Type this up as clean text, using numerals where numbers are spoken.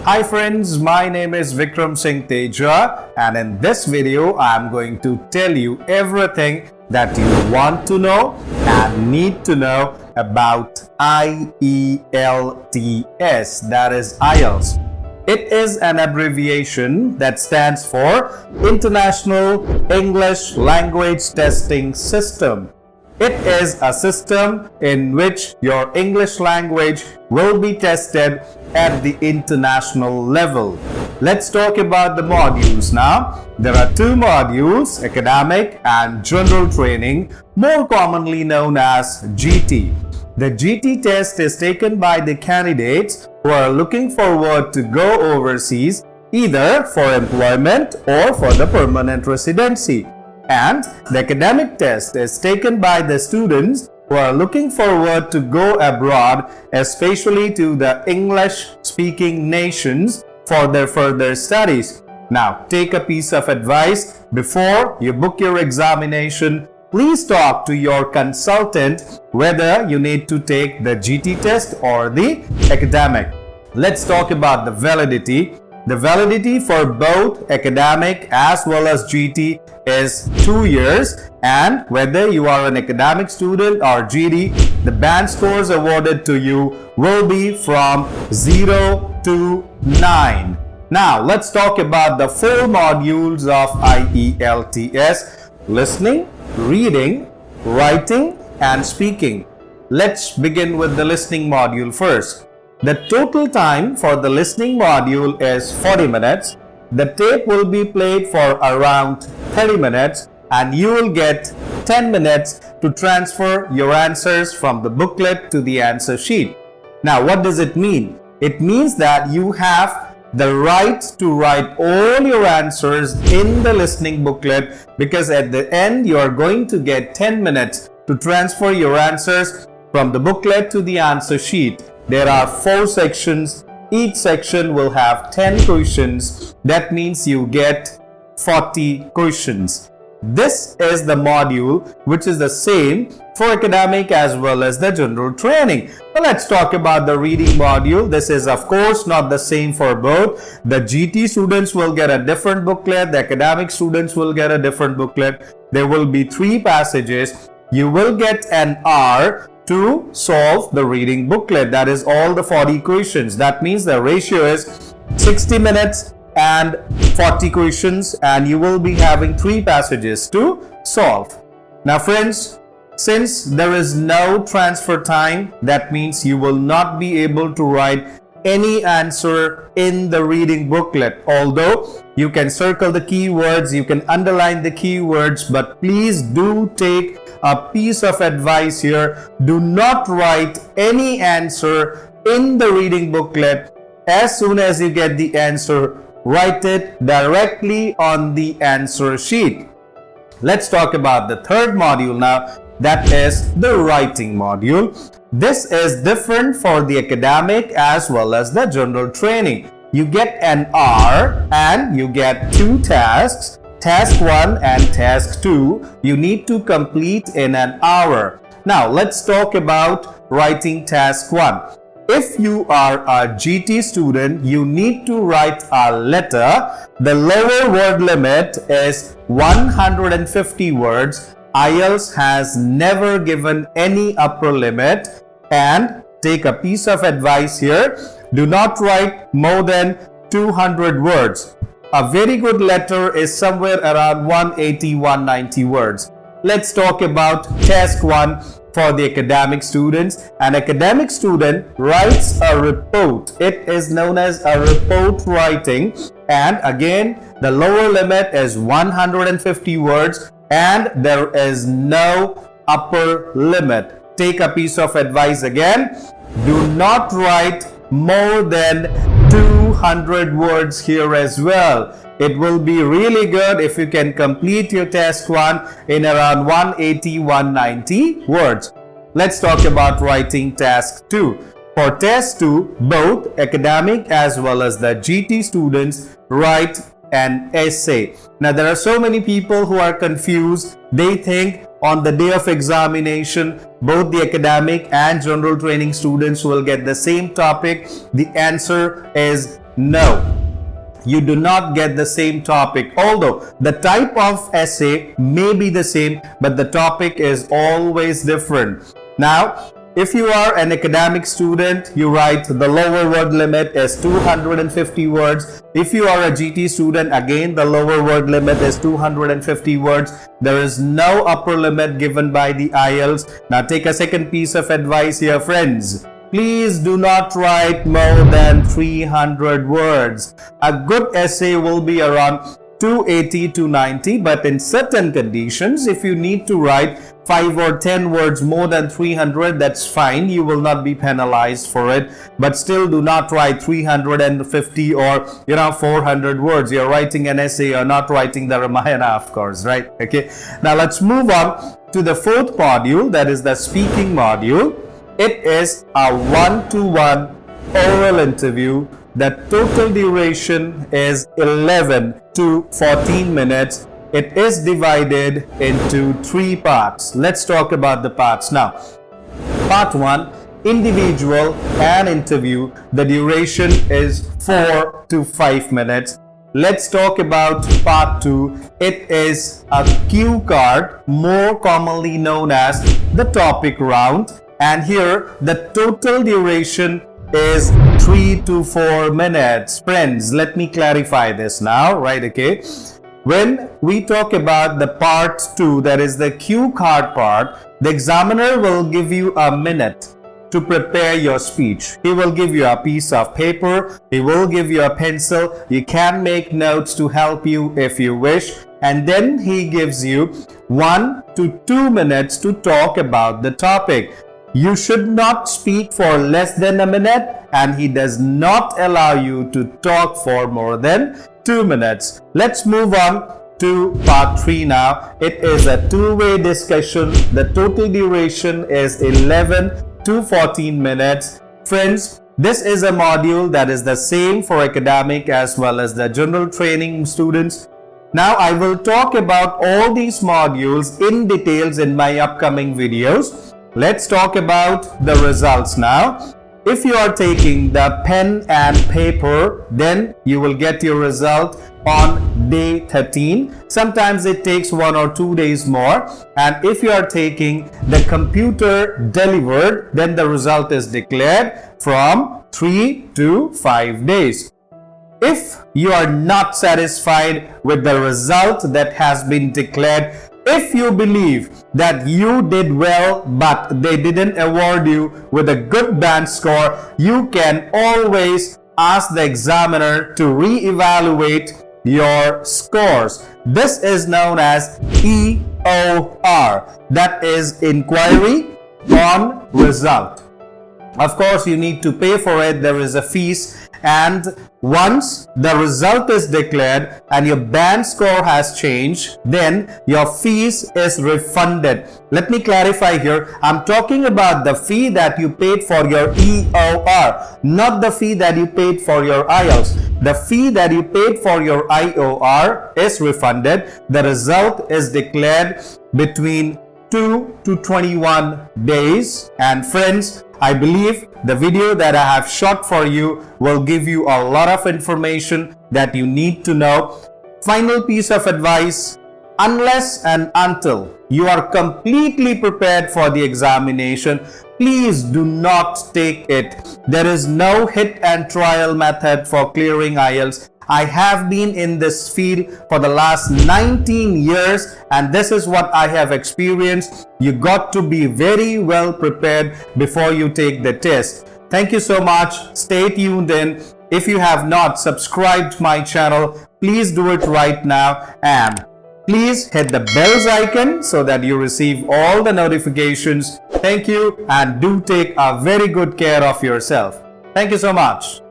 Hi friends, my name is Vikram Singh Teja, and in this video I am going to tell you everything that you want to know and need to know about IELTS, that is IELTS. It is an abbreviation that stands for International English Language Testing System. It is a system in which your English language will be tested at the international level. Let's talk about the modules now. There are two modules, academic and general training, more commonly known as GT. The GT test is taken by the candidates who are looking forward to go overseas, either for employment or for the permanent residency. And the academic test is taken by the students who are looking forward to go abroad, especially to the English-speaking nations for their further studies. Now, take a piece of advice before you book your examination. Please talk to your consultant whether you need to take the GT test or the academic. Let's talk about the validity. The validity for both academic as well as GT is 2 years, and whether you are an academic student or GT, the band scores awarded to you will be from 0 to 9. Now, let's talk about the 4 modules of IELTS: listening, reading, writing, and speaking. Let's begin with the listening module first. The total time for the listening module is 40 minutes. The tape will be played for around 30 minutes and you will get 10 minutes to transfer your answers from the booklet to the answer sheet. Now, what does it mean? It means that you have the right to write all your answers in the listening booklet, because at the end you are going to get 10 minutes to transfer your answers from the booklet to the answer sheet. There are 4 sections. Each section will have 10 questions. That means you get 40 questions. This is the module which is the same for academic as well as the general training. Now let's talk about the reading module. This is of course not the same for both. The GT students will get a different booklet. The academic students will get a different booklet. There will be 3 passages. You will get an hour to solve the reading booklet. That is all the 40 questions. That means the ratio is 60 minutes and 40 questions, and you will be having 3 passages to solve. Now friends, since there is no transfer time, that means you will not be able to write any answer in the reading booklet. Although you can circle the keywords, you can underline the keywords, but please do take a piece of advice here. Do not write any answer in the reading booklet. As soon as you get the answer, write it directly on the answer sheet. Let's talk about the third module now. That is the writing module. This is different for the academic as well as the general training. You get an hour and you get 2 tasks. Task 1 and Task 2 you need to complete in an hour. Now let's talk about writing Task 1. If you are a GT student, you need to write a letter. The lower word limit is 150 words. IELTS has never given any upper limit. And take a piece of advice here. Do not write more than 200 words. A very good letter is somewhere around 180-190 words. Let's talk about Task 1 for the academic students. An academic student writes a report. It is known as a report writing. And again, the lower limit is 150 words and there is no upper limit. Take a piece of advice again. Do not write more than 200 words here as well. It will be really good if you can complete your Task 1 in around 180-190 words. Let's talk about writing Task 2. For Task 2, both academic as well as the GT students write an essay. Now there are so many people who are confused. They think on the day of examination, both the academic and general training students will get the same topic. The answer is No. You do not get the same topic, although the type of essay may be the same, but the topic is always different. Now, if you are an academic student, you write the lower word limit is 250 words. If you are a GT student, again the lower word limit is 250 words. There is no upper limit given by the IELTS. Now take a second piece of advice here, friends. Please do not write more than 300 words. A good essay will be around 280 to 90, but in certain conditions, if you need to write 5 or 10 words more than 300, that's fine. You will not be penalized for it, but still do not write 350 or 400 words. You're writing an essay, you're not writing the Ramayana, of course, right? Okay. Now let's move on to the fourth module, that is the speaking module. It is a one-to-one oral interview. The total duration is 11 to 14 minutes. It is divided into 3 parts. Let's talk about the parts now. Part 1, individual and interview. The duration is 4 to 5 minutes. Let's talk about part 2. It is a cue card, more commonly known as the topic round. And here the total duration is 3 to 4 minutes. Friends, let me clarify this now, right? Okay. When we talk about the part 2, that is the cue card part, the examiner will give you a minute to prepare your speech. He will give you a piece of paper. He will give you a pencil. You can make notes to help you if you wish. And then he gives you 1 to 2 minutes to talk about the topic. You should not speak for less than a minute, and he does not allow you to talk for more than 2 minutes. Let's move on to part 3 now. It is a two-way discussion. The total duration is 11 to 14 minutes. Friends, this is a module that is the same for academic as well as the general training students. Now I will talk about all these modules in details in my upcoming videos. Let's talk about the results now. If you are taking the pen and paper, then you will get your result on day 13. Sometimes it takes 1 or 2 days more. And if you are taking the computer delivered, then the result is declared from 3 to 5 days. If you are not satisfied with the result that has been declared, if you believe that you did well but they didn't award you with a good band score, you can always ask the examiner to re-evaluate your scores. This is known as EOR, that is Inquiry on Result. Of course, you need to pay for it. There is a fees, and once the result is declared and your band score has changed, then your fees is refunded. Let me clarify here. I'm talking about the fee that you paid for your EOR, not the fee that you paid for your IELTS. The fee that you paid for your IOR is refunded. The result is declared between 2 to 21 days. And friends, I believe the video that I have shot for you will give you a lot of information that you need to know. Final piece of advice: unless and until you are completely prepared for the examination, please do not take it. There is no hit and trial method for clearing IELTS. I have been in this field for the last 19 years, and this is what I have experienced. You got to be very well prepared before you take the test. Thank you so much. Stay tuned in. If you have not subscribed my channel, please do it right now, and please hit the bells icon so that you receive all the notifications. Thank you, and do take a very good care of yourself. Thank you so much.